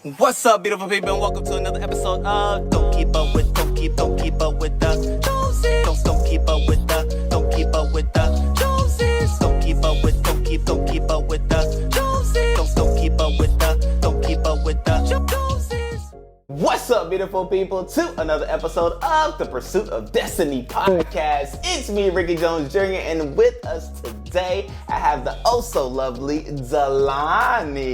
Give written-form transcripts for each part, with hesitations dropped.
What's up, beautiful people, and welcome to another episode of Don't Keep Up With the Joneses. Don't keep up with the Joneses. Don't keep up with the Joneses. Don't keep up with the Joneses. Don't keep up with the Joneses. What's up, beautiful people, to another episode of the Pursuit of Destiny podcast. It's me, Rickey Jones Jr., and with us today, I have the oh so lovely DeLani.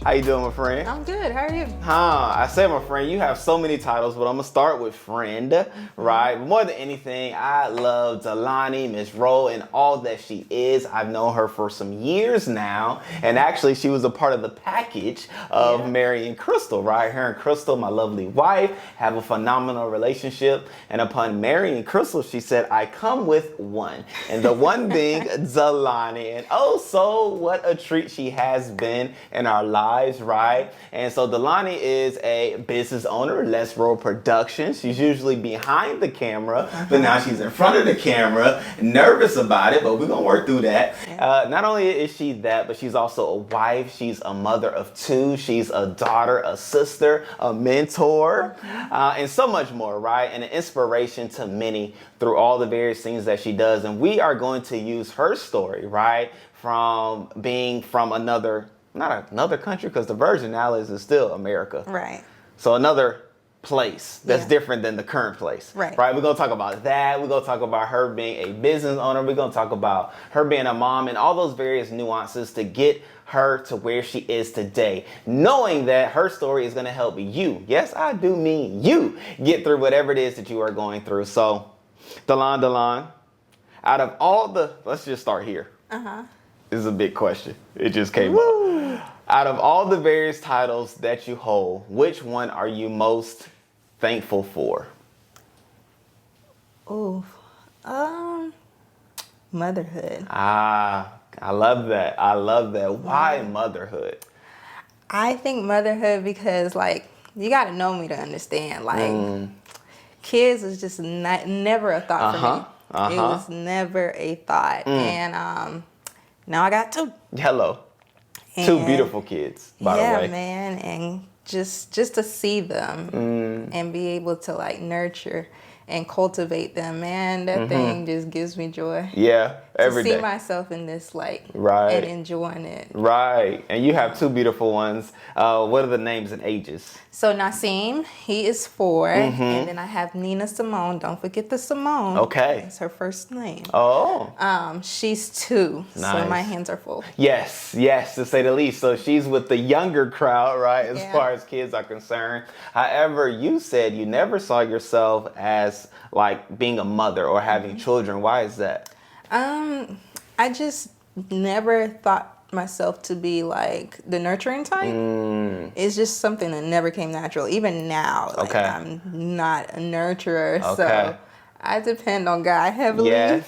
How you doing, my friend? I'm good. How are you? I say, my friend, you have so many titles, but I'm gonna start with friend, right? But more than anything, I love DeLani, Miss Rolle, and all that she is. I've known her for some years now, and actually, she was a part of the package of marrying Chrystle, right? Her and Chrystle, my lovely wife, have a phenomenal relationship, and upon marrying Chrystle, she said, I come with one, and the one being DeLani, and oh, so what a treat she has been in our lives, right? And so DeLani is a business owner, Let's Roll Productions. She's usually behind the camera, but now she's in front of the camera, nervous about it, but we're gonna work through that. Not only is she that, but she's also a wife, she's a mother of two, she's a daughter, a sister, a mentor, and so much more, right? And an inspiration to many through all the various things that she does. And we are going to use her story, right? From being from not another country, because the Virgin Islands is still America. Right. So another place that's different than the current place. Right. We're going to talk about that. We're going to talk about her being a business owner. We're going to talk about her being a mom and all those various nuances to get her to where she is today, knowing that her story is going to help you. Yes, I do mean you get through whatever it is that you are going through. So, DeLani, out of all let's just start here. This is a big question. It just came up. Out of all the various titles that you hold, which one are you most thankful for? Motherhood. I love that. Why motherhood? I think motherhood because, like, you got to know me to understand. Like, kids was just never a thought for me. It was never a thought. And now I got two. Hello. And two beautiful kids, by the way. Yeah, man. And just to see them and be able to, like, nurture and cultivate them, man, that thing just gives me joy. Yeah, every day. To see myself in this, like, and enjoying it. Right. And you have two beautiful ones. What are the names and ages? So Nasim, he is 4. And then I have Nina Simone. Don't forget the Simone. Okay. That's her first name. Oh. She's 2. Nice. So my hands are full. Yes, to say the least. So she's with the younger crowd, right, as far as kids are concerned. However, you said you never saw yourself as, like, being a mother or having children. Why is that? I just never thought myself to be, like, the nurturing type. It's just something that never came natural. Even now, like, I'm not a nurturer, so I depend on God heavily to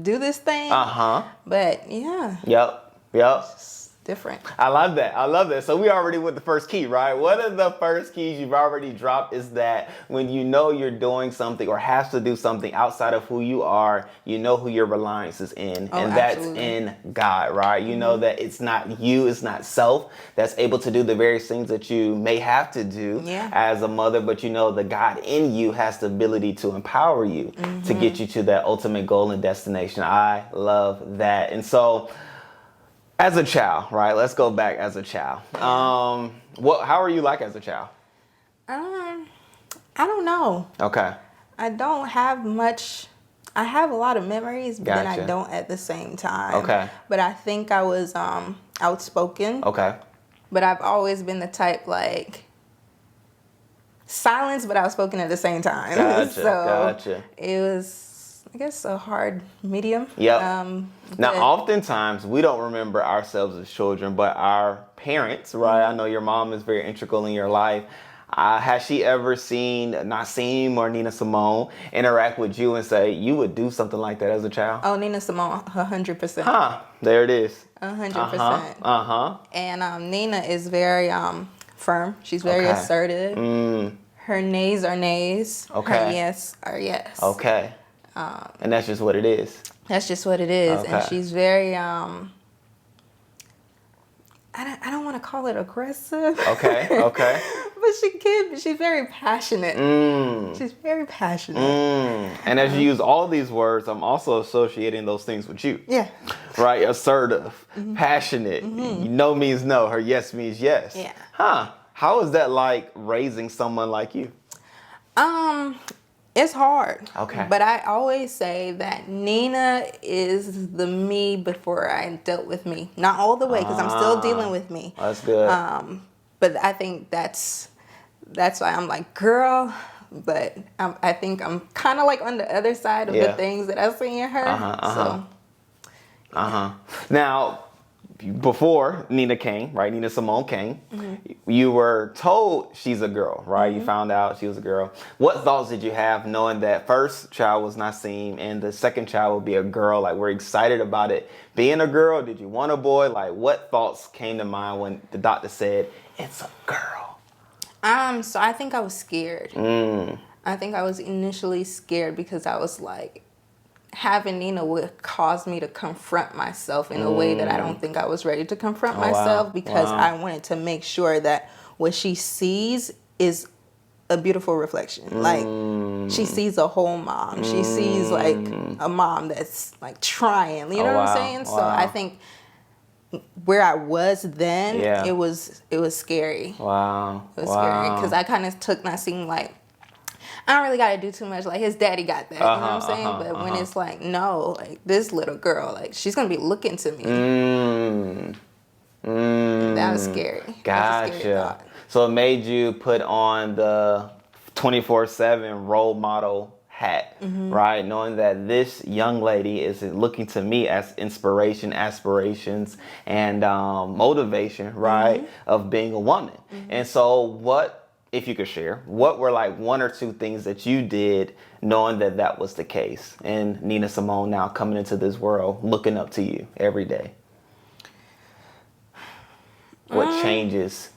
do this thing. But yeah. Yep. It's different. I love that. So we already with the first key, right? One of the first keys you've already dropped is that when you know you're doing something or have to do something outside of who you are, you know who your reliance is in. And that's in God, right? You know that it's not you, it's not self that's able to do the various things that you may have to do as a mother, but you know the God in you has the ability to empower you to get you to that ultimate goal and destination. I love that. And so, as a child, right? Let's go back as a child. How are you like as a child? I don't know. Okay. I don't have much. I have a lot of memories, but then I don't at the same time. Okay. But I think I was outspoken. Okay. But I've always been the type, like, silence but outspoken at the same time. Gotcha. It was, I guess, a hard medium. Yep. Now, oftentimes, we don't remember ourselves as children, but our parents, right? I know your mom is very integral in your life. Has she ever seen Nasim or Nina Simone interact with you and say, you would do something like that as a child? Oh, Nina Simone, 100%. There it is. 100%. And Nina is very firm. She's very assertive. Her nays are nays. Her yes are yes. Okay. And that's just what it is. That's just what it is. And she's very I don't want to call it aggressive. Okay. But she's very passionate. She's very passionate. And as you use all these words, I'm also associating those things with you. Yeah. Right? Assertive, passionate. No means no. Her yes means yes. Yeah. Huh. How is that like raising someone like you? It's hard. Okay. But I always say that Nina is the me before I dealt with me. Not all the way, because I'm still dealing with me. That's good. But I think that's why I'm like, girl. But I think I'm kind of like on the other side of the things that I see in her. Now, before Nina came, right? Nina Simone came. You were told she's a girl, right? You found out she was a girl. What thoughts did you have knowing that first child was Nasim and the second child would be a girl? Like, were you excited about it being a girl? Did you want a boy? Like, what thoughts came to mind when the doctor said it's a girl? So I think I was scared. I think I was initially scared because I was like, having Nina would cause me to confront myself in a way that I don't think I was ready to confront myself, because I wanted to make sure that what she sees is a beautiful reflection. Like, she sees a whole mom. She sees like a mom that's like trying, you know what I'm saying? So I think where I was then, it was scary. Wow. It was scary because I kind of took Nasim like, I don't really got to do too much. Like, his daddy got that. You know what I'm saying? But when it's like, no, like, this little girl, like, she's going to be looking to me. That was scary. Gotcha. So it made you put on the 24/7 role model hat, right? Knowing that this young lady is looking to me as inspiration, aspirations, and motivation, right? Of being a woman. And so what, if you could share, what were like one or two things that you did knowing that that was the case? And Nina Simone now coming into this world, looking up to you every day. What changes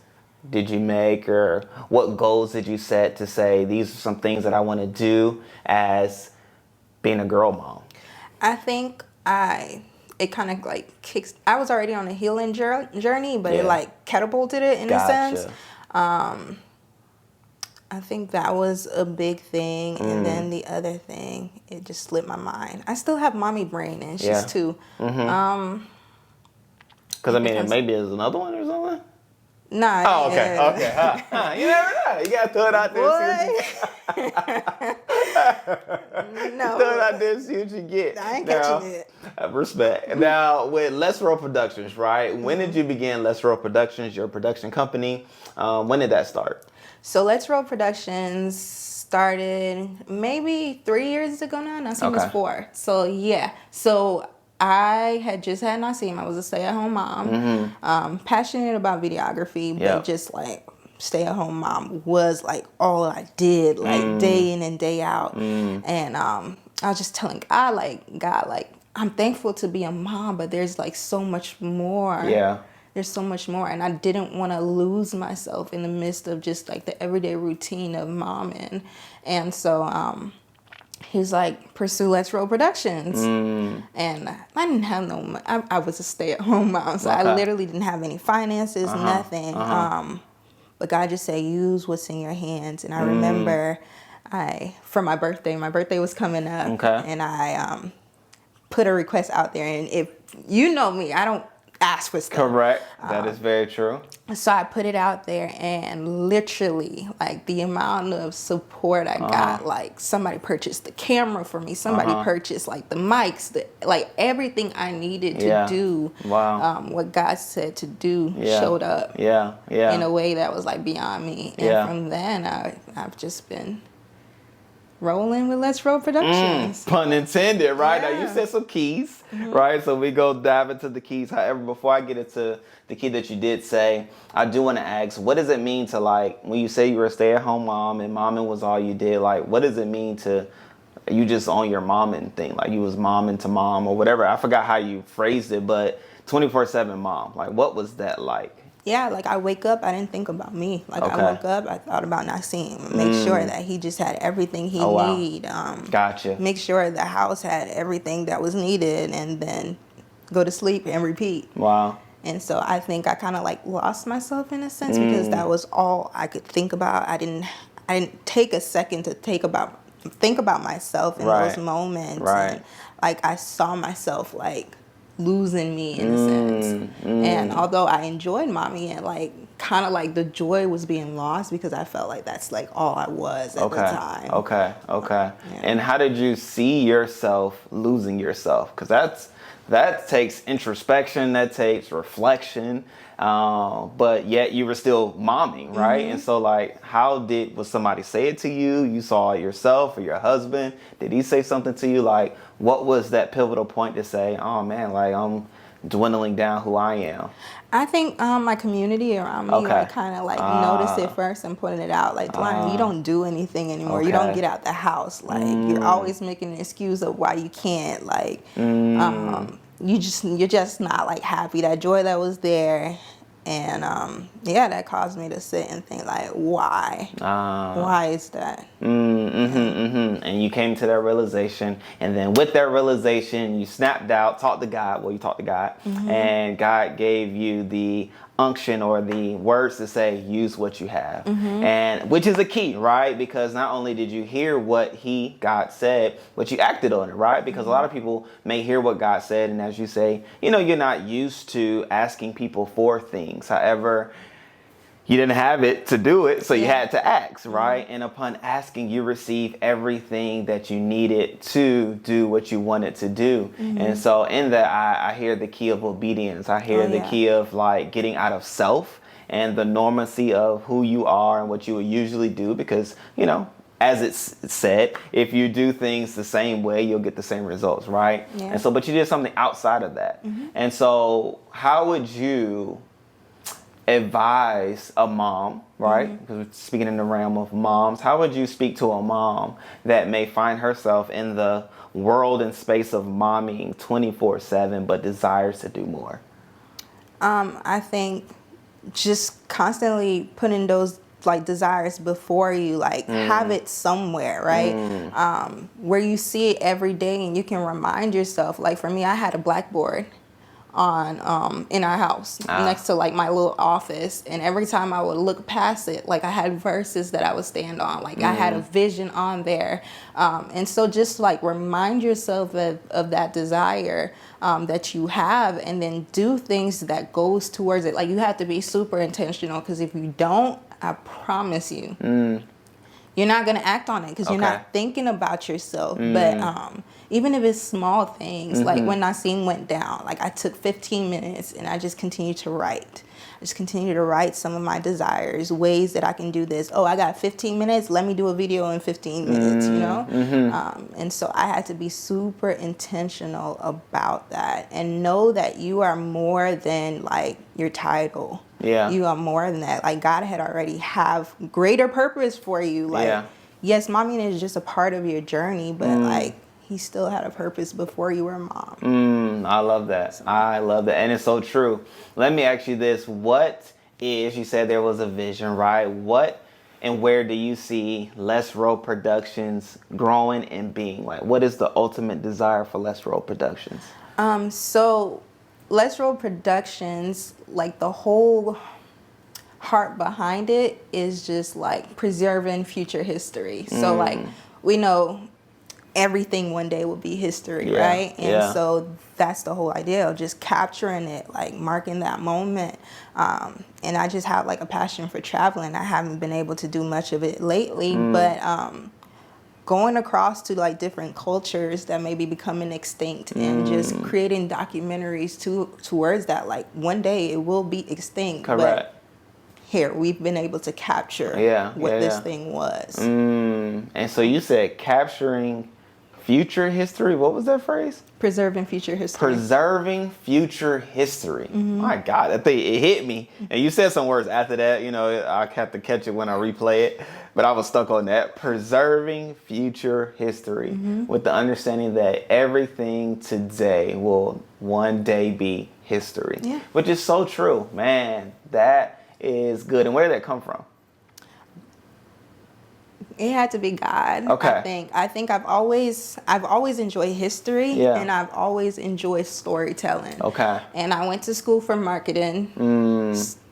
did you make, or what goals did you set to say, these are some things that I want to do as being a girl mom? I think it kind of like kicks, I was already on a healing journey, but it like catapulted it in a sense. I think that was a big thing. And then the other thing, it just slipped my mind. I still have mommy brain, and she's two. Because, I mean, maybe there's another one or something? Nah. Oh, okay. You never know. You got to throw it out there. No. Throw it out there and see what you get. I ain't catching it. Respect. Now, with Let's Roll Productions, right? When did you begin Let's Roll Productions, your production company? When did that start? So Let's Roll Productions started maybe 3 years ago now. Nasim was 4. So, yeah. So, I had just had Nasim. I was a stay-at-home mom. Passionate about videography, but just like stay-at-home mom was like all I did, like day in and day out. And I was just telling God, like, I'm thankful to be a mom, but there's like so much more. There's so much more, and I didn't want to lose myself in the midst of just like the everyday routine of momming. And so he's like, pursue Let's Roll Productions. And I didn't have no, I was a stay-at-home mom, so I literally didn't have any finances, nothing. But God just said, use what's in your hands. And I remember for my birthday was coming up, and I put a request out there. And if you know me, I don't ask for stuff. Correct. That is very true. So I put it out there, and literally, like, the amount of support I got, like, somebody purchased the camera for me, somebody purchased like the mics, like everything I needed to do. What God said to do showed up. In a way that was like beyond me. And from then I've just been rolling with Let's Roll Productions. Pun intended, right? Now you said some keys, right? So we go dive into the keys. However, before I get into the key that you did say, I do want to ask, what does it mean to, like, when you say you were a stay-at-home mom and momming was all you did, like, what does it mean to you just on your momming thing? Like, you was momming to mom or whatever. I forgot how you phrased it, but 24/7 mom, like, what was that like? Yeah, like, I wake up, I didn't think about me. Like, I woke up, I thought about Nasim. Make sure that he just had everything he need. Gotcha. Make sure the house had everything that was needed, and then go to sleep and repeat. Wow. And so I think I kind of like lost myself in a sense because that was all I could think about. I didn't take a second to think about myself in those moments. And like I saw myself like losing me in a sense. And although I enjoyed mommy, and like kind of like the joy was being lost because I felt like that's like all I was at the time. Okay. And how did you see yourself losing yourself? Because that takes introspection, that takes reflection, but yet you were still momming, right? And so like, was somebody say it to you? You saw it yourself or your husband? Did he say something to you? Like, what was that pivotal point to say, oh man, like I'm dwindling down who I am? I think my community around me like kind of like noticed it first and putting it out. Like, DeLani, you don't do anything anymore. You don't get out the house. Like, you're always making an excuse of why you can't. Like, you're just not like happy. That joy that was there, and that caused me to sit and think like, why? Why is that? And you came to that realization, and then with that realization, you snapped out, talked to God. Well, you talked to God, and God gave you the unction or the words to say, use what you have, and which is a key, right? Because not only did you hear what God said, but you acted on it, right? Because a lot of people may hear what God said, and as you say, you're not used to asking people for things. However, you didn't have it to do it, so you had to ask, right? And upon asking, you receive everything that you needed to do what you wanted to do. And so in that, I hear the key of obedience. I hear the key of like getting out of self and the normacy of who you are and what you would usually do, because, as it's said, if you do things the same way, you'll get the same results, right? And so, but you did something outside of that. And so how would you advise a mom, right? Because we're speaking in the realm of moms. How would you speak to a mom that may find herself in the world and space of momming 24/7, but desires to do more? I think just constantly putting those like desires before you, like have it somewhere, right? Where you see it every day and you can remind yourself. Like for me, I had a blackboard on in our house next to like my little office, and every time I would look past it, like I had verses that I would stand on, like I had a vision on there, and so just like remind yourself of that desire that you have, and then do things that goes towards it. Like you have to be super intentional, because if you don't, I promise you you're not going to act on it, because you're not thinking about yourself. But even if it's small things, like when Nasim went down, like I took 15 minutes and I just continued to write. I just continued to write some of my desires, ways that I can do this. Oh, I got 15 minutes. Let me do a video in 15 minutes, And so I had to be super intentional about that, and know that you are more than like your title. You are more than that. Like God had already have greater purpose for you. Like, yes, mommy is just a part of your journey, but like he still had a purpose before you were a mom. I love that. I love that. And it's so true. Let me ask you this. You said there was a vision, right? What and where do you see Let's Roll Productions growing and being? Like, what is the ultimate desire for Let's Roll Productions? So Let's Roll Productions, like the whole heart behind it is just like preserving future history. So like we know everything one day will be history, right? And so that's the whole idea of just capturing it, like marking that moment. And I just have like a passion for traveling. I haven't been able to do much of it lately, but going across to like different cultures that may be becoming extinct, and just creating documentaries towards that. Like one day it will be extinct. But here we've been able to capture what this thing was. And so you said capturing future history. What was that phrase? Preserving future history. Preserving future history. My God, that thing, it hit me. And you said some words after that. I have to catch it when I replay it. But I was stuck on that. Preserving future history, with the understanding that everything today will one day be history. Which is so true. Man, that is good. And where did that come from? It had to be God. Okay. I think I've always enjoyed history, Yeah. and I've always enjoyed storytelling. Okay. And I went to school for marketing.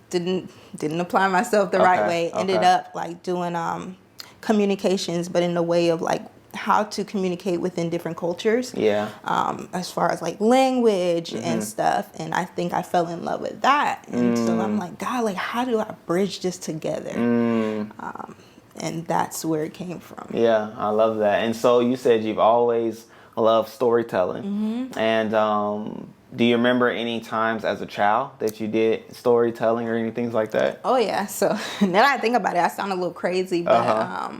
Didn't apply myself the right way. Ended up like doing communications, but in the way of like how to communicate within different cultures. Yeah. As far as like language and stuff. And I think I fell in love with that. And so I'm like, God, like, how do I bridge this together? And that's where it came from. Yeah, I love that. And so you said you've always loved storytelling. And do you remember any times as a child that you did storytelling or anything like that? Oh, yeah. So now that I think about it, I sound a little crazy, but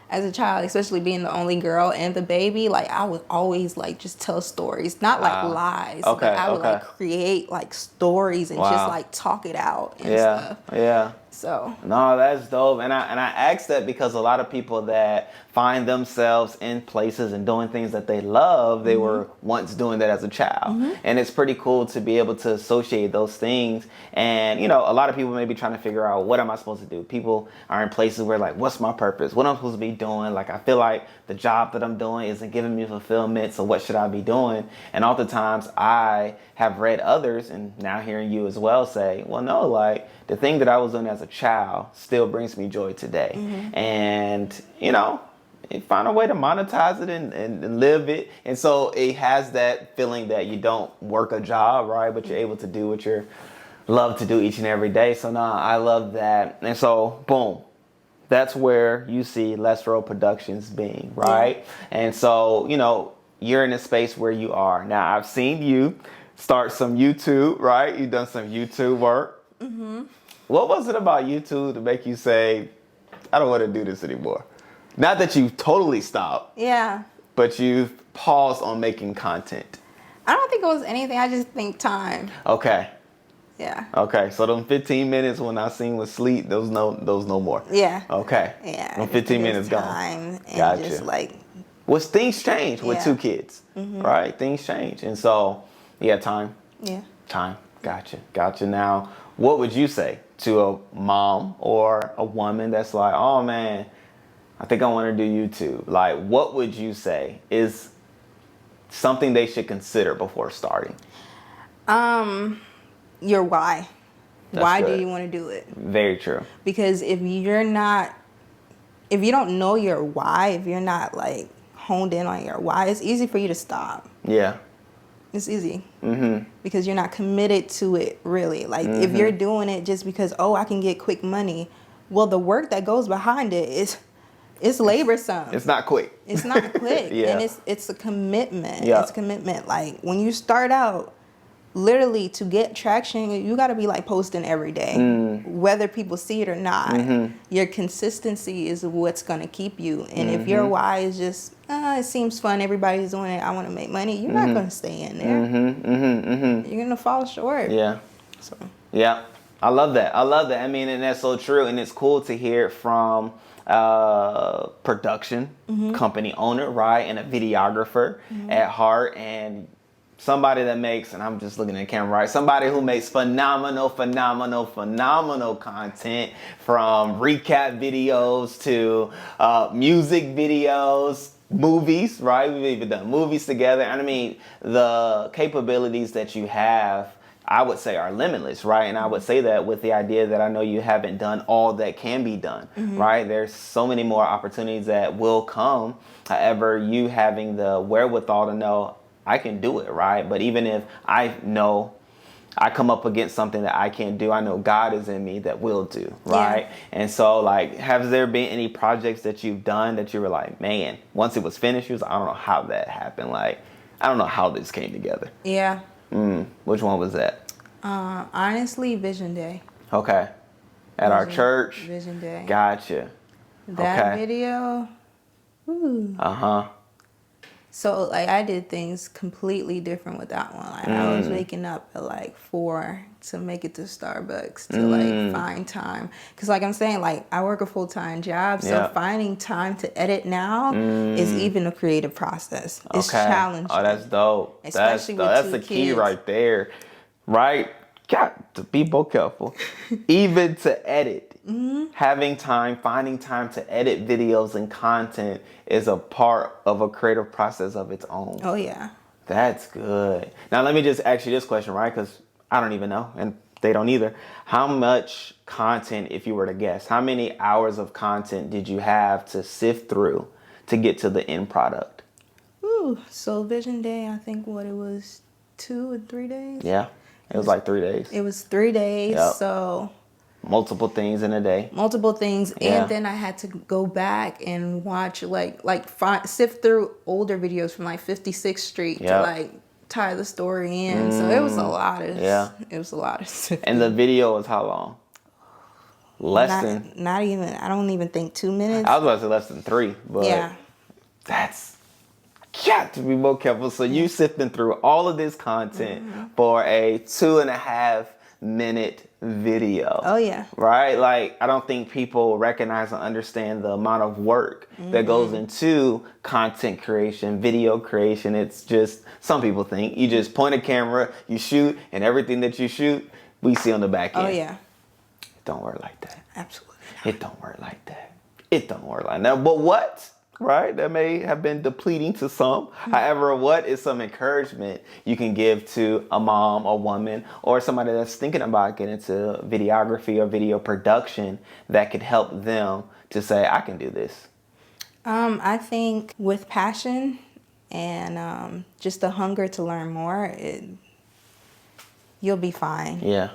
as a child, especially being the only girl and the baby, like I would always like just tell stories, not like lies, but I would like create like stories and just like talk it out and stuff. Yeah. So No, that's dope. And I asked that because a lot of people that find themselves in places and doing things that they love, they were once doing that as a child. And it's pretty cool to be able to associate those things. And, you know, a lot of people may be trying to figure out, what am I supposed to do? People are in places where like, what's my purpose? What am I supposed to be doing? Like, I feel like the job that I'm doing isn't giving me fulfillment. So what should I be doing? And oftentimes I have read others, and now hearing you as well say, well, no, like the thing that I was doing as a child still brings me joy today. And, you know, find a way to monetize it and live it. And so it has that feeling that you don't work a job, right? But you're able to do what you love to do each and every day. So now I love that. And so, boom. That's where you see Let's Roll Productions being, right? And so, you know, you're in a space where you are. Now, I've seen you start some YouTube, right? You've done some YouTube work. What was it about YouTube to make you say, I don't want to do this anymore? Not that you've totally stopped. yeah. But you've paused on making content. I don't think it was anything. I just think time. Okay. Yeah. Okay. So them 15 minutes when I seen was sleep, those no more. Yeah. Okay. Yeah. Them 15 minutes gone. Time and Gotcha. just like. Well, things change with two kids, right? Things change. And so, yeah, time. Yeah. Time. Gotcha. Now, what would you say to a mom or a woman that's like, oh man, I think I want to do YouTube? Like, what would you say is something they should consider before starting? Your why. That's why good. do you want to do it? Very true. Because if you don't know your why, if you're not like honed in on your why, it's easy for you to stop. Yeah. It's easy. Because you're not committed to it, really. Like, if you're doing it just because, I can get quick money, well, the work that goes behind it it's laborsome. It's not quick. It's not quick. Yeah. And it's a commitment. Yeah. It's a commitment. Like, when you start out, literally, to get traction, you got to be like posting every day, whether people see it or not. Your consistency is what's going to keep you. And if your why is just, it seems fun, everybody's doing it, I want to make money, you're not going to stay in there. You're going to fall short. Yeah. So. Yeah. I love that. I mean, and that's so true. And it's cool to hear it from production company owner, right? And a videographer at heart. And somebody that makes, and I'm just looking at the camera, right? Somebody who makes phenomenal content, from recap videos to music videos, movies, right? We've even done movies together. And I mean, the capabilities that you have, I would say, are limitless, right? And I would say that with the idea that I know you haven't done all that can be done, right? There's so many more opportunities that will come. However, you having the wherewithal to know, I can do it, right? But even if I know I come up against something that I can't do, I know God is in me that will do, right? Yeah. And so, like, has there been any projects that you've done that you were like, man, once it was finished, you was like, I don't know how that happened. Like, I don't know how this came together. Yeah. Which one was that? Honestly, Vision Day. Okay. At our church? Vision Day. Gotcha. That video. Ooh. So, like, I did things completely different with that one. Like, I was waking up at, like, 4 to make it to Starbucks to, like, find time. Because, like I'm saying, like, I work a full-time job. So, finding time to edit now is even a creative process. It's challenging. Oh, that's dope. Especially that's with the two key kids. right there. Right? Got to be more careful. Even to edit. having time, finding time to edit videos and content is a part of a creative process of its own. Oh, yeah. That's good. Now, let me just ask you this question, right? Because I don't even know, and they don't either. How much content, if you were to guess, how many hours of content did you have to sift through to get to the end product? Ooh, so Vision Day, I think what it was 2 or 3 days? Yeah, it was like 3 days. It was 3 days, Yep. So... Multiple things in a day. Multiple things, Yeah. and then I had to go back and watch, sift through older videos from, 56th Street to, tie the story in. So it was a lot of... Yeah. It was a lot of sifting. And the video was how long? Not even, I don't even think 2 minutes. I was about to say less than 3, but yeah. That's got to be more careful. So you sifting through all of this content for a 2.5 minute video. Oh, yeah. Right? Like, I don't think people recognize and understand the amount of work that goes into content creation, video creation. It's just, some people think you just point a camera, you shoot, and everything that you shoot, we see on the back end. Oh, yeah. It don't work like that. Absolutely not. It don't work like that. It don't work like that. But what? Right? That may have been depleting to some. However, what is some encouragement you can give to a mom or woman or somebody that's thinking about getting into videography or video production that could help them to say, I can do this? I think with passion and just the hunger to learn more, you'll be fine. Yeah.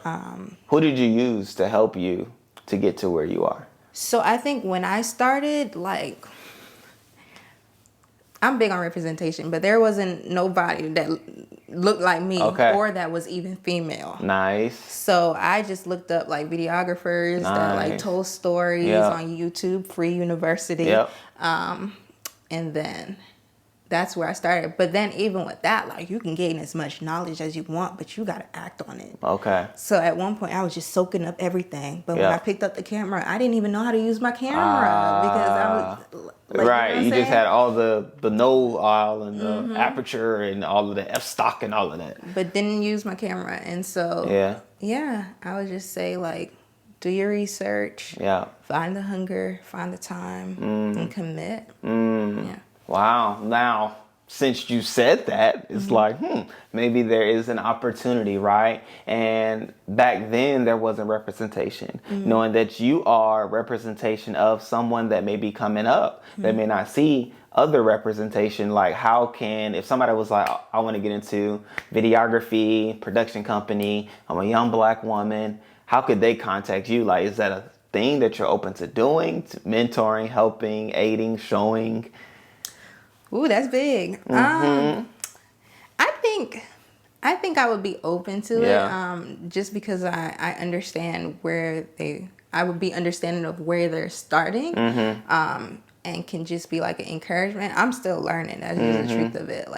Who did you use to help you to get to where you are? So I think when I started, I'm big on representation, but there wasn't nobody that looked like me or that was even female. Nice. So I just looked up videographers that told stories on YouTube, free university. Yep. And then that's where I started. But then even with that, you can gain as much knowledge as you want, but you got to act on it. Okay. So at one point I was just soaking up everything. But when I picked up the camera, I didn't even know how to use my camera because I was... right, you just had all the know-how and the aperture and all of the f-stock and all of that. But didn't use my camera. And so, yeah, I would just say, do your research. Yeah. Find the hunger, find the time, and commit. Yeah. Wow. Now, since you said that, it's maybe there is an opportunity, right? And back then there wasn't representation. Knowing that you are representation of someone that may be coming up, that may not see other representation, how can, if somebody was like, I want to get into videography, production company, I'm a young Black woman, how could they contact you? Is that a thing that you're open to doing, to mentoring, helping, aiding, showing? Ooh, that's big. I think I would be open to it, just because I understand I would be understanding of where they're starting, and can just be an encouragement. I'm still learning. That's just the truth of it.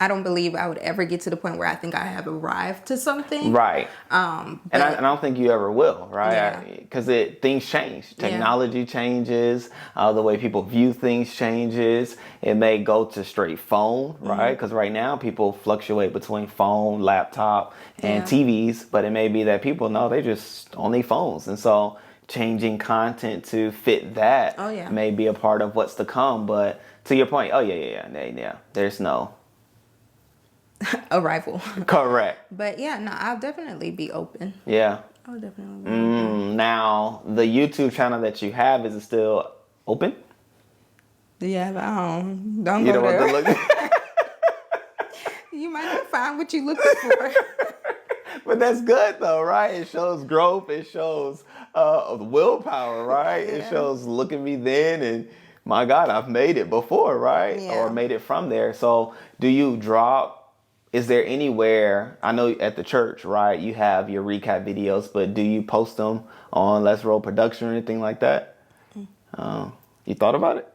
I don't believe I would ever get to the point where I think I have arrived to something. Right. And I don't think you ever will, right? Because things change. Technology changes. The way people view things changes. It may go to straight phone, right? Because right now people fluctuate between phone, laptop, and TVs. But it may be that people know they just on their phones. And so changing content to fit that may be a part of what's to come. But to your point, there's no... arrival. Correct. But I'll definitely be open. Yeah. I'll definitely be open. Now, the YouTube channel that you have, is it still open? Yeah, but don't go there. Want to look. You might not find what you're looking for. But that's good though, right? It shows growth. It shows willpower, right? It shows, look at me then, and my God, I've made it before, right? Or made it from there. So do you drop... Is there anywhere, I know at the church, right, you have your recap videos, but do you post them on Let's Roll Production or anything like that? You thought about it?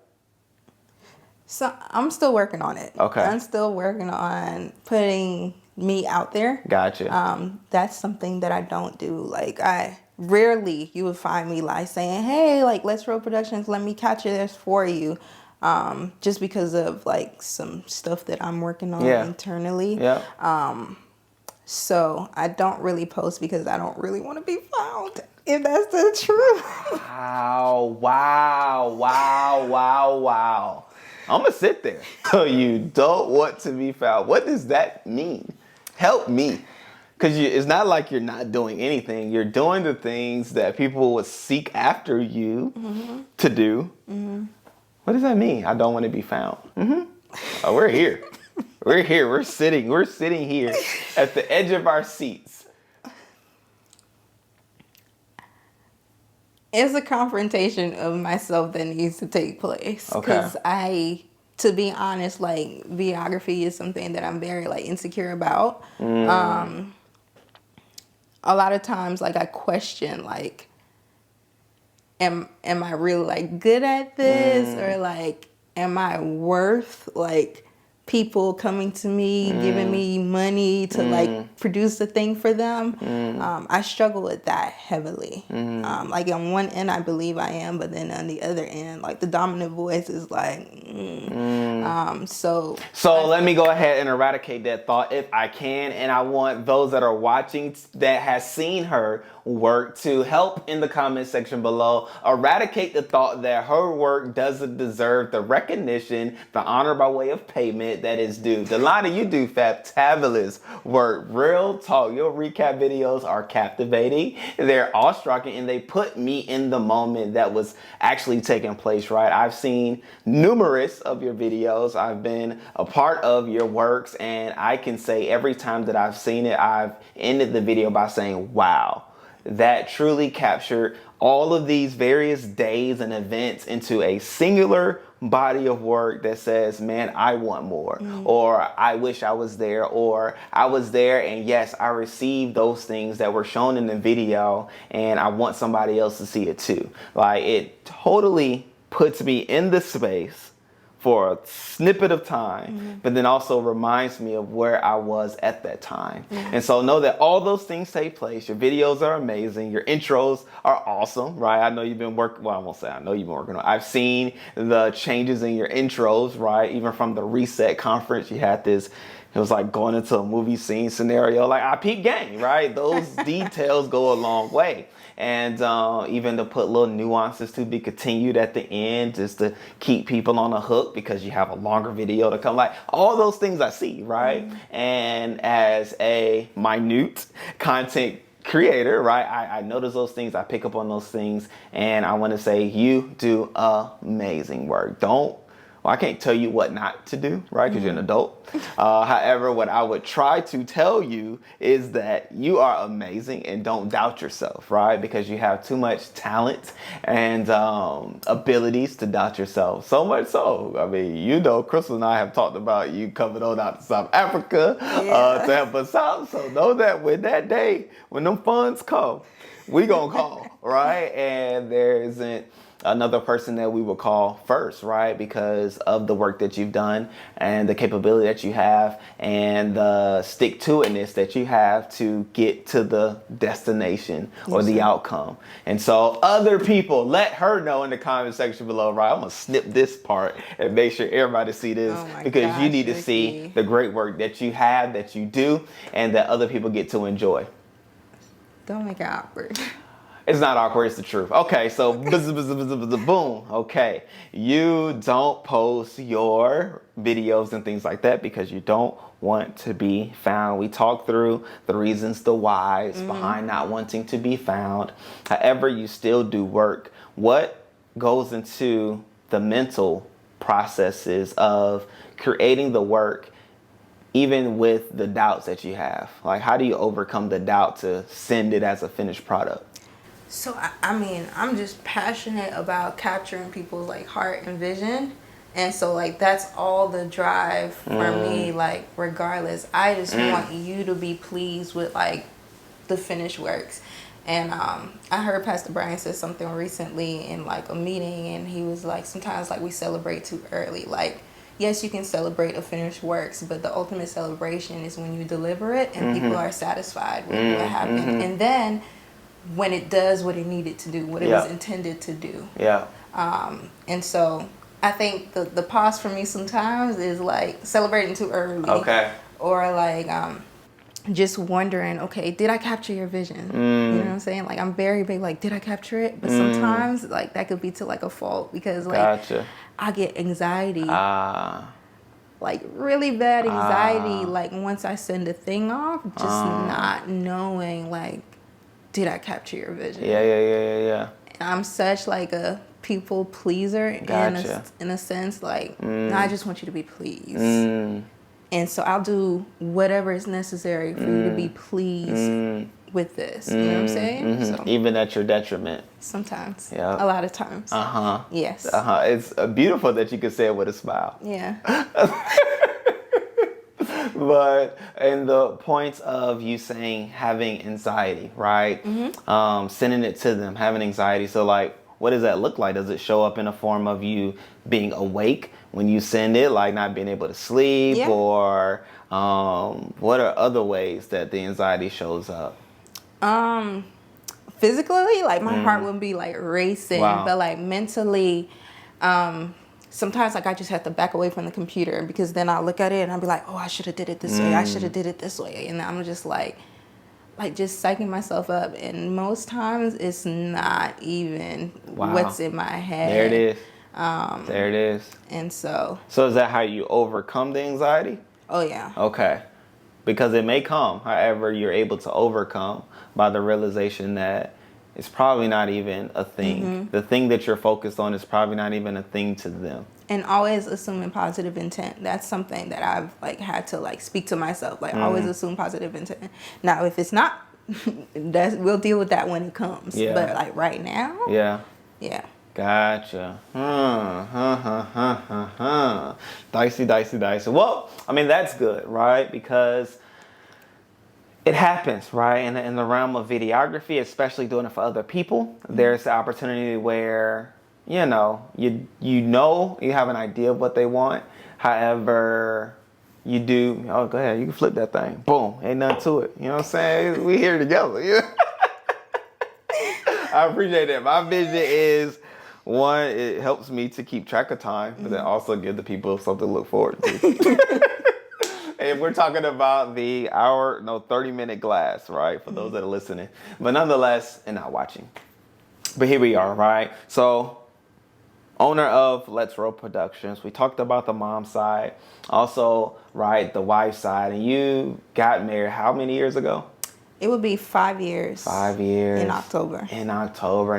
So I'm still working on it. Okay. I'm still working on putting me out there. Gotcha. That's something that I don't do. I rarely you would find me saying, hey, Let's Roll Productions, let me capture this for you. Just because of some stuff that I'm working on internally. Yeah. So I don't really post because I don't really want to be found. if that's the truth. Wow. I'm going to sit there. So you don't want to be found. What does that mean? Help me. Because it's not like you're not doing anything. You're doing the things that people would seek after you to do. What does that mean? I don't want to be found. Oh, we're here. We're here. We're sitting here at the edge of our seats. It's a confrontation of myself that needs to take place. Okay. Because to be honest, like, videography is something that I'm very, like, insecure about. A lot of times, like, I question, like, am I really, like, good at this? Or, like, am I worth, like, people coming to me, giving me money to like produce the thing for them? I struggle with that heavily. Like on one end, I believe I am, but then on the other end, like the dominant voice is like, So let me go ahead and eradicate that thought if I can. And I want those that are watching that has seen her work to help in the comment section below eradicate the thought that her work doesn't deserve the recognition, the honor by way of payment that is due. DeLani, you do fabulous work. Real talk. Your recap videos are captivating. They're awe-striking, and they put me in the moment that was actually taking place, right? I've seen numerous of your videos. I've been a part of your works, and I can say every time that I've seen it, I've ended the video by saying, wow. That truly captured all of these various days and events into a singular body of work that says, man, I want more, or I wish I was there, or I was there and yes, I received those things that were shown in the video and I want somebody else to see it too. Like, it totally puts me in the space for a snippet of time, but then also reminds me of where I was at that time. And so know that all those things take place. Your videos are amazing. Your intros are awesome, right? I know you've been working, well, I won't say I know you've been working on. I've seen the changes in your intros, right? Even from the Reset conference, you had this, it was like going into a movie scene scenario, like I peep gang, right? Those details go a long way. And even to put little nuances to be continued at the end, just to keep people on a hook because you have a longer video to come. Like, all those things I see, right? And as a minute content creator, right, I notice those things, I pick up on those things, and I want to say you do amazing work. I can't tell you what not to do, right? Because you're an adult. However, what I would try to tell you is that you are amazing and don't doubt yourself, right? Because you have too much talent and abilities to doubt yourself. So much so, I mean, you know, Chrystle and I have talked about you coming on out to South Africa to help us out. So know that when that day, when them funds come, we gonna call, right? And there isn't another person that we will call first, right? Because of the work that you've done and the capability that you have and the stick-to-itness that you have to get to the destination or the outcome. And so other people, let her know in the comment section below, right? I'm gonna snip this part and make sure everybody see this because you need to see the great work that you have, that you do, and that other people get to enjoy. Don't make it awkward. It's not awkward, it's the truth. Okay, so boom. Okay, you don't post your videos and things like that because you don't want to be found. We talked through the reasons, the whys behind not wanting to be found. However, you still do work. What goes into the mental processes of creating the work, even with the doubts that you have? Like, how do you overcome the doubt to send it as a finished product? So, I mean, I'm just passionate about capturing people's, like, heart and vision. And so, like, that's all the drive for me, like, regardless. I just want you to be pleased with, like, the finished works. And I heard Pastor Brian say something recently in, like, a meeting, and he was like, sometimes, like, we celebrate too early. Like, yes, you can celebrate a finished works, but the ultimate celebration is when you deliver it and people are satisfied with what happened. And then when it does what it needed to do, what it was intended to do. And so I think the pause for me sometimes is like celebrating too early. Or like just wondering, okay, did I capture your vision? You know what I'm saying? Like, I'm very big, like, did I capture it? But sometimes, like, that could be to, like, a fault because, like, I get anxiety. Like, really bad anxiety, like, once I send a thing off, just not knowing, like, did I capture your vision? Yeah. And I'm such, like, a people pleaser in a sense, like, no, I just want you to be pleased. And so I'll do whatever is necessary for you to be pleased with this. You know what I'm saying? So, even at your detriment. sometimes. Yeah. A lot of times. Yes. It's beautiful that you can say it with a smile. Yeah. But in the points of you saying having anxiety, right? Sending it to them, having anxiety. So, like, what does that look like? Does it show up in a form of you being awake when you send it, like not being able to sleep? Yeah. Or what are other ways that the anxiety shows up? Physically, like, my heart would be, like, racing. Wow. But, like, mentally, sometimes, like, I just have to back away from the computer because then I'll look at it and I'll be like, oh, I should have did it this way. I should have did it this way. And I'm just like just psyching myself up. And most times it's not even what's in my head. There it is. There it is. And so is that how you overcome the anxiety? Oh, yeah. Okay. Because it may come, however, you're able to overcome by the realization that it's probably not even a thing. The thing that you're focused on is probably not even a thing to them. And always assuming positive intent. That's something that I've, like, had to, like, speak to myself. Like, always assume positive intent. Now, if it's not, we'll deal with that when it comes. Yeah. But, like, right now. Yeah. Yeah. Gotcha. Dicey. Well, I mean, that's good, right? Because it happens, right? In the realm of videography, especially doing it for other people, there's the opportunity where, you have an idea of what they want. However, you do, go ahead, you can flip that thing. Boom, ain't nothing to it. You know what I'm saying? We here together. Yeah. I appreciate that. My vision is, one, it helps me to keep track of time, but it also gives the people something to look forward to. And we're talking about the 30-minute glass, right? For those that are listening. But nonetheless, and not watching. But here we are, right? So, owner of Let's Roll Productions. We talked about the mom side. Also, right, the wife side. And you got married how many years ago? It would be 5 years. 5 years. In October. And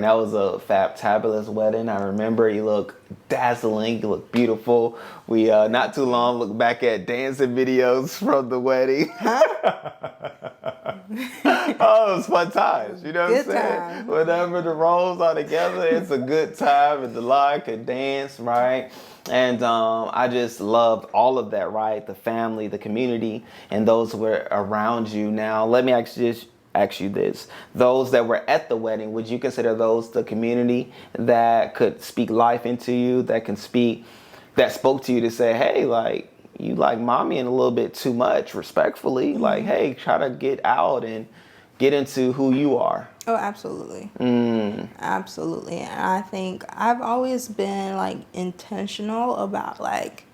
that was a fabulous wedding. I remember you look dazzling. You look beautiful. We, not too long, looked back at dancing videos from the wedding. Oh, it was fun times. You know what I'm saying? Time. Whenever the roles are together, it's a good time. And DeLani could dance, right? And I just loved all of that, right? The family, the community, and those who were around you. Now, let me ask you this. Those that were at the wedding, would you consider those the community that could speak life into you, that spoke to you to say, hey, like, you like mommy in a little bit too much, respectfully. Like, hey, try to get out and get into who you are. Oh, absolutely. Absolutely. And I think I've always been, like, intentional about, like,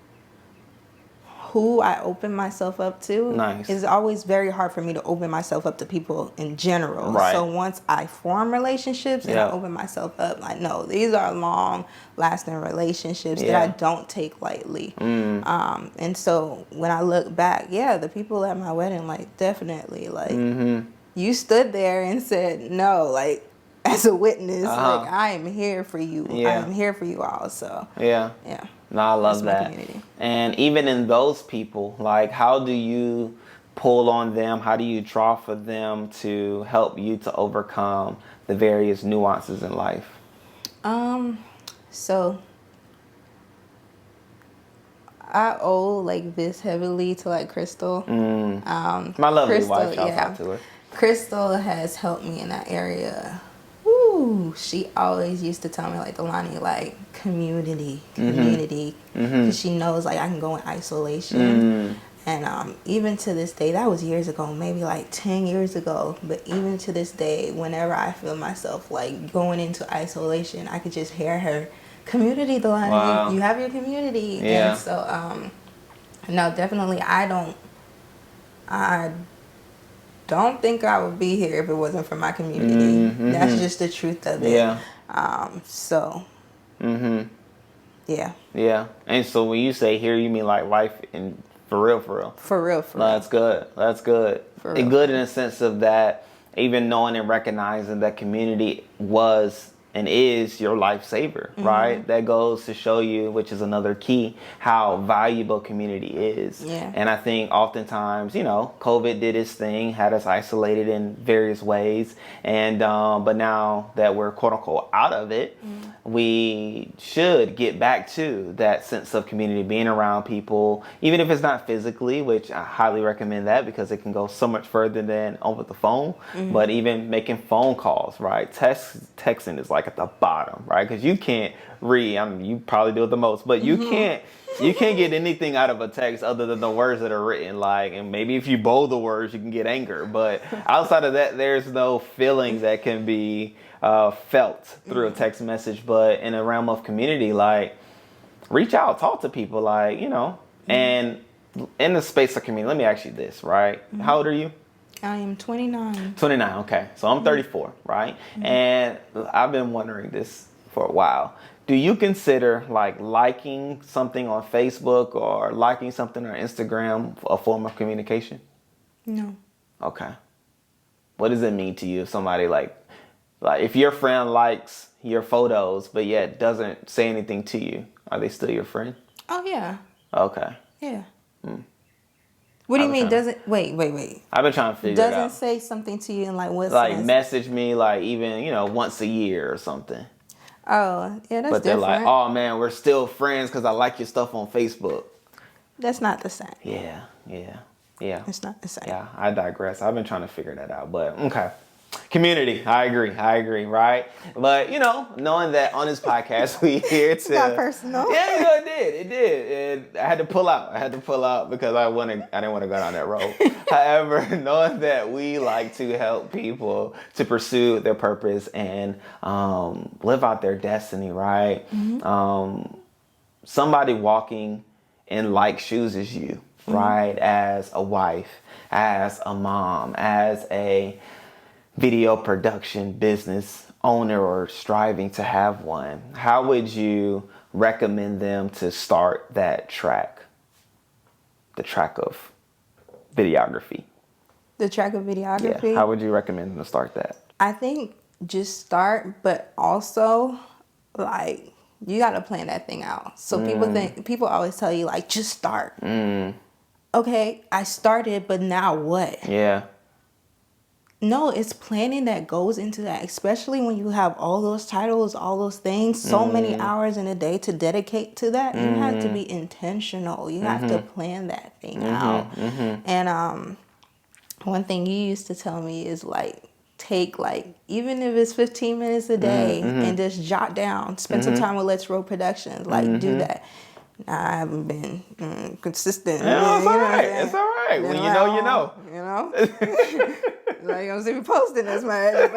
who I open myself up to. Nice. It's always very hard for me to open myself up to people in general. Right. So once I form relationships and I open myself up, like, no, these are long-lasting relationships that I don't take lightly. And so when I look back, the people at my wedding, like, definitely, like, you stood there and said, no, like, as a witness, like, I am here for you. I am here for you all. So, yeah. No, I love that. Community. And even in those people, like, how do you pull on them? How do you draw for them to help you to overcome the various nuances in life? So I owe, like, this heavily to, like, Chrystle. My lovely Chrystle, wife, shout out to her. Chrystle has helped me in that area. Woo! She always used to tell me, like, DeLani, like, community. Because she knows, like, I can go in isolation. And even to this day, that was years ago, maybe like 10 years ago. But even to this day, whenever I feel myself, like, going into isolation, I could just hear her, community, DeLani. Wow. You have your community. And so, no, definitely, I don't think I would be here if it wasn't for my community. That's just the truth of it. Yeah. Yeah. Yeah. And so when you say here, you mean like life in for real, for real. For real, for No, real. that's good. That's good. For And real. good in the sense of that, even knowing and recognizing that community was and is your lifesaver, right? That goes to show you, which is another key, how valuable community is. Yeah. And I think oftentimes, you know, COVID did its thing, had us isolated in various ways. And but now that we're quote unquote out of it, we should get back to that sense of community, being around people, even if it's not physically, which I highly recommend that because it can go so much further than over the phone. But even making phone calls, right? Texting is like at the bottom, right? Because you can't read. I mean, you probably do it the most, but you can't get anything out of a text other than the words that are written. Like, and maybe if you bold the words, you can get anger. But outside of that, there's no feeling that can be felt through a text message. But in a realm of community, like, reach out, talk to people, like, you know, and in the space of community. Let me ask you this, right? How old are you? I am 29. 29, okay. So I'm 34, right? And I've been wondering this for a while. Do you consider like liking something on Facebook or liking something on Instagram a form of communication? No. Okay. What does it mean to you if somebody like if your friend likes your photos but yet doesn't say anything to you, are they still your friend? Oh, yeah. Okay. Yeah. What do you mean doesn't... Wait. I've been trying to figure it out. Doesn't say something to you in like what Like sense? message me like even, you know, once a year or something. Oh, yeah, that's But they're different. like, oh man, we're still friends because I like your stuff on Facebook. That's not the same. Yeah. It's not the same. Yeah, I digress. I've been trying to figure that out, but okay. Community, I agree, right? But, you know, knowing that on this podcast, we here to... Got personal. Yeah, you know, it did. And I had to pull out because I didn't want to go down that road. However, knowing that we like to help people to pursue their purpose and live out their destiny, right? Somebody walking in like shoes as you, right? As a wife, as a mom, as a video production business owner or striving to have one, how would you recommend them to start that track? The track of videography. The track of videography? Yeah. How would you recommend them to start that? I think just start, but also like you got to plan that thing out. So people always tell you like, just start. Okay, I started, but now what? Yeah. No, it's planning that goes into that, especially when you have all those titles, all those things, so many hours in a day to dedicate to that. You have to be intentional. You have to plan that thing out. And one thing you used to tell me is like, take like, even if it's 15 minutes a day and just jot down, spend some time with Let's Roll Productions, like do that. I haven't been consistent. Yeah, it's all right. It's all right. When you know, you know. You know? Like, you don't see me posting as much,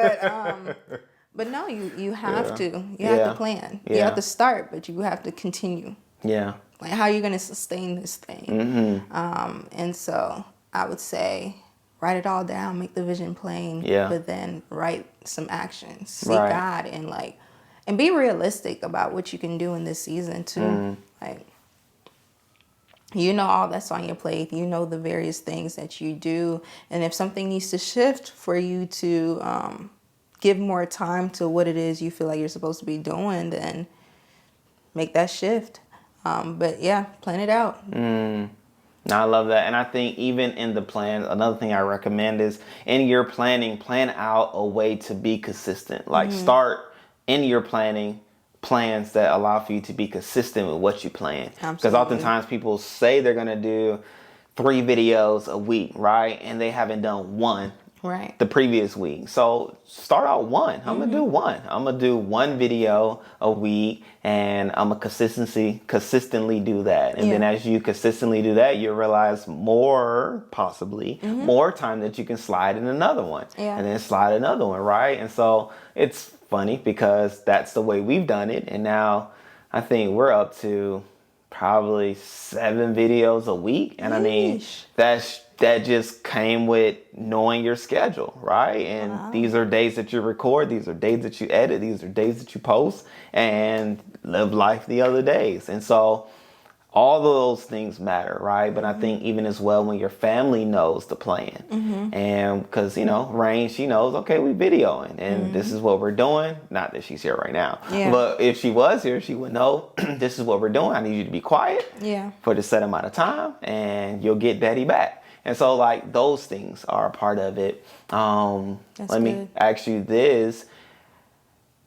but no, you have to. You have to plan. You have to start, but you have to continue. Yeah. Like, how are you going to sustain this thing? And so I would say write it all down, make the vision plain, but then write some actions. Seek God and be realistic about what you can do in this season too. Like, you know all that's on your plate. You know the various things that you do. And if something needs to shift for you to give more time to what it is you feel like you're supposed to be doing, then make that shift. But yeah, plan it out. No, I love that. And I think even in the plan, another thing I recommend is in your planning, plan out a way to be consistent. Like start in your planning plans that allow for you to be consistent with what you plan. Because oftentimes people say they're going to do 3 videos a week, right? And they haven't done one the previous week. So start out one. I'm going to do one. I'm going to do 1 video a week and I'm going to consistently do that. And then as you consistently do that, you realize more time that you can slide in another one and then slide another one, right? And so it's funny because that's the way we've done it. And now I think we're up to probably 7 videos a week. And I mean, that just came with knowing your schedule, right? And these are days that you record, these are days that you edit, these are days that you post, and live life the other days. And so all of those things matter, right? But I think even as well when your family knows the plan. And because, Rain, she knows, okay, we videoing and this is what we're doing. Not that she's here right now. Yeah. But if she was here, she would know this is what we're doing. I need you to be quiet for the set amount of time and you'll get daddy back. And so like those things are a part of it. Let me ask you this.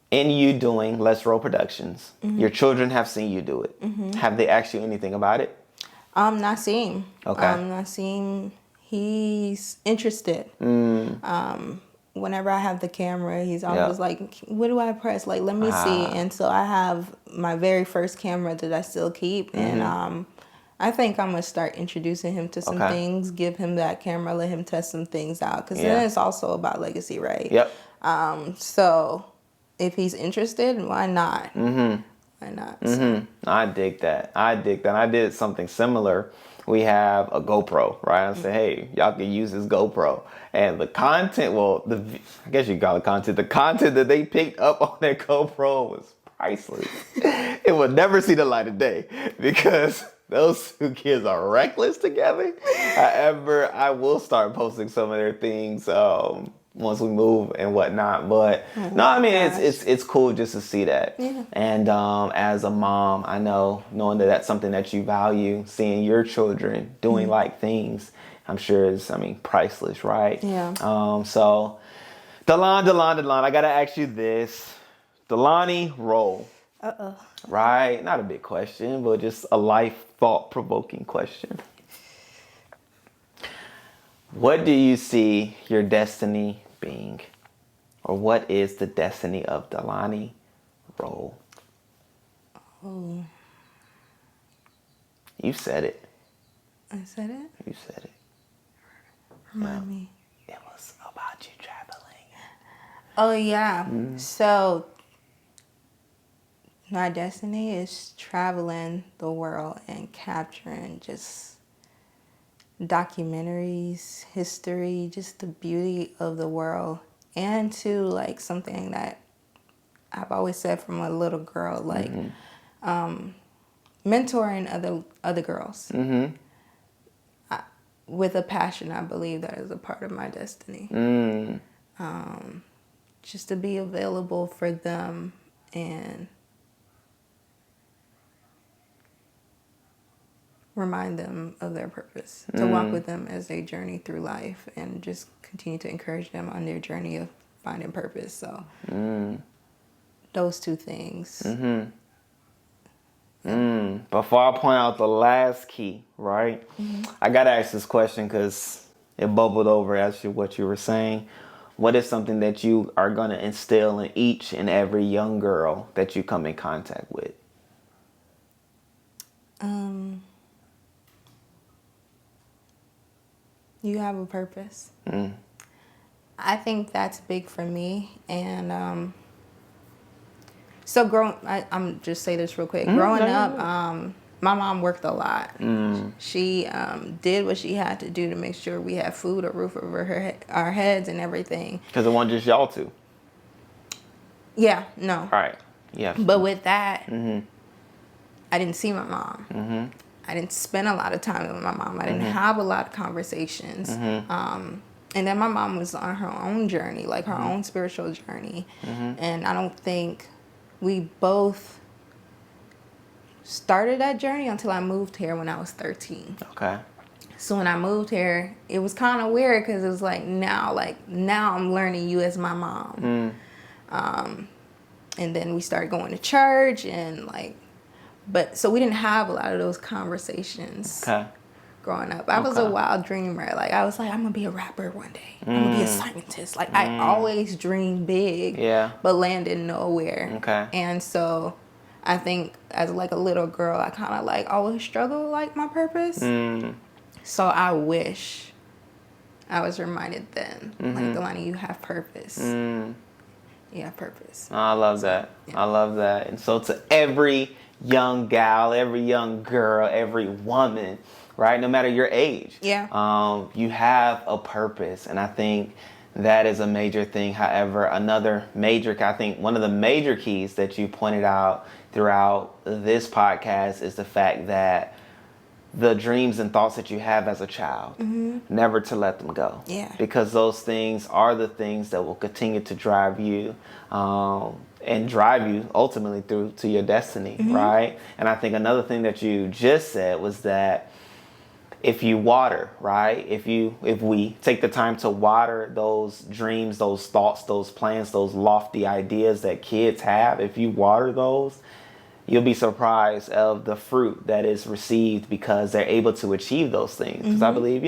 In you doing Let's Roll Productions, your children have seen you do it. Have they asked you anything about it? Nasim. Okay. Nasim, he's interested. Whenever I have the camera, he's always like, what do I press? Like, let me see. And so I have my very first camera that I still keep. And I think I'm going to start introducing him to some things, give him that camera, let him test some things out. Because then it's also about legacy, right? Yep. So if he's interested, why not? Why not? So. I dig that. I did something similar. We have a GoPro, right? I said, hey, y'all can use this GoPro. And the content, I guess you call it content. The content that they picked up on that GoPro was priceless. It would never see the light of day because those two kids are reckless together. However, I will start posting some of their things once we move and whatnot. But it's cool just to see that. Yeah. And as a mom, I know knowing that that's something that you value, seeing your children doing like things, I'm sure is priceless, right? Yeah. So DeLani, I gotta ask you this. DeLani Rolle. Right? Not a big question, but just a life thought-provoking question. What do you see your destiny being? Or what is the destiny of DeLani Rolle? Oh. You said it. I said it? You said it. Remind me. It was about you traveling. Oh, yeah. So my destiny is traveling the world and capturing just documentaries, history, just the beauty of the world, and to like something that I've always said from a little girl, like mentoring other girls with a passion. I believe that is a part of my destiny. Just to be available for them and remind them of their purpose, to walk with them as they journey through life and just continue to encourage them on their journey of finding purpose. So those two things. Before I point out the last key, right? I got to ask this question because it bubbled over as to what you were saying. What is something that you are going to instill in each and every young girl that you come in contact with? You have a purpose. I think that's big for me. And so I'm just say this real quick. Growing up, my mom worked a lot. She did what she had to do to make sure we had food, a roof over our heads, and everything. Because it wasn't just y'all two. Yeah, no. All right. Yeah. But with that, I didn't see my mom. I didn't spend a lot of time with my mom. I didn't have a lot of conversations. And then my mom was on her own journey, like her own spiritual journey. And I don't think we both started that journey until I moved here when I was 13. Okay. So when I moved here, it was kind of weird because it was like now I'm learning you as my mom. And then we started going to church and so we didn't have a lot of those conversations growing up. I was a wild dreamer. Like I was like, I'm gonna be a rapper one day. I'm gonna be a scientist. Like I always dreamed big, but landed nowhere. And so I think as like a little girl, I kind of like always struggled like my purpose. So I wish I was reminded then, like DeLani, you have purpose. You have purpose. I love that. I love that. And so to every young gal, every young girl, every woman, right? No matter your age. Yeah. You have a purpose. And I think that is a major thing. However, I think one of the major keys that you pointed out throughout this podcast is the fact that the dreams and thoughts that you have as a child, never to let them go. Yeah. Because those things are the things that will continue to drive you and drive you ultimately through to your destiny, right? And I think another thing that you just said was that if you water, right? If we take the time to water those dreams, those thoughts, those plans, those lofty ideas that kids have, if you water those, you'll be surprised of the fruit that is received because they're able to achieve those things. Because I believe,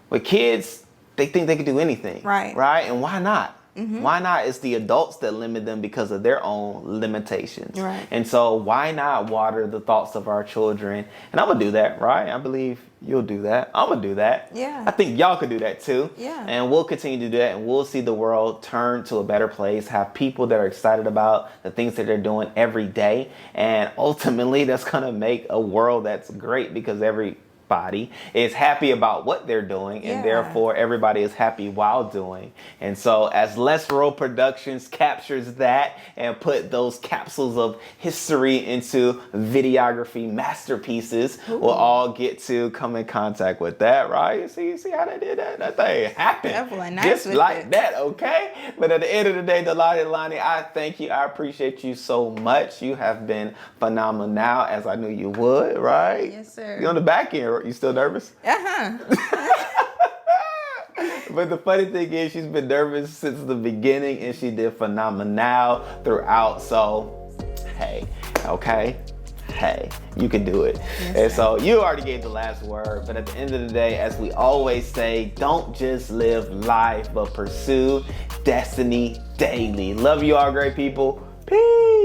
with kids, they think they can do anything. Right. Right? And why not? Why not? It's the adults that limit them because of their own limitations. Right. And so why not water the thoughts of our children? And I'm going to do that, right? I believe you'll do that. I'm going to do that. Yeah. I think y'all could do that too. Yeah. And we'll continue to do that, and we'll see the world turn to a better place, have people that are excited about the things that they're doing every day. And ultimately, that's going to make a world that's great because everybody is happy about what they're doing, and therefore everybody is happy while doing. And so as Les Roll Productions captures that and put those capsules of history into videography masterpieces, we'll all get to come in contact with that, right? See how they did that? That thing happened. Nice just like it. that, okay? But at the end of the day, DeLani, I thank you. I appreciate you so much. You have been phenomenal now, as I knew you would, right? Yes, sir. You're on the back end. You still nervous? Uh-huh. But the funny thing is, she's been nervous since the beginning, and she did phenomenal throughout. So, hey, you can do it. Yes, and so you already gave the last word. But at the end of the day, as we always say, don't just live life, but pursue destiny daily. Love you all, great people. Peace.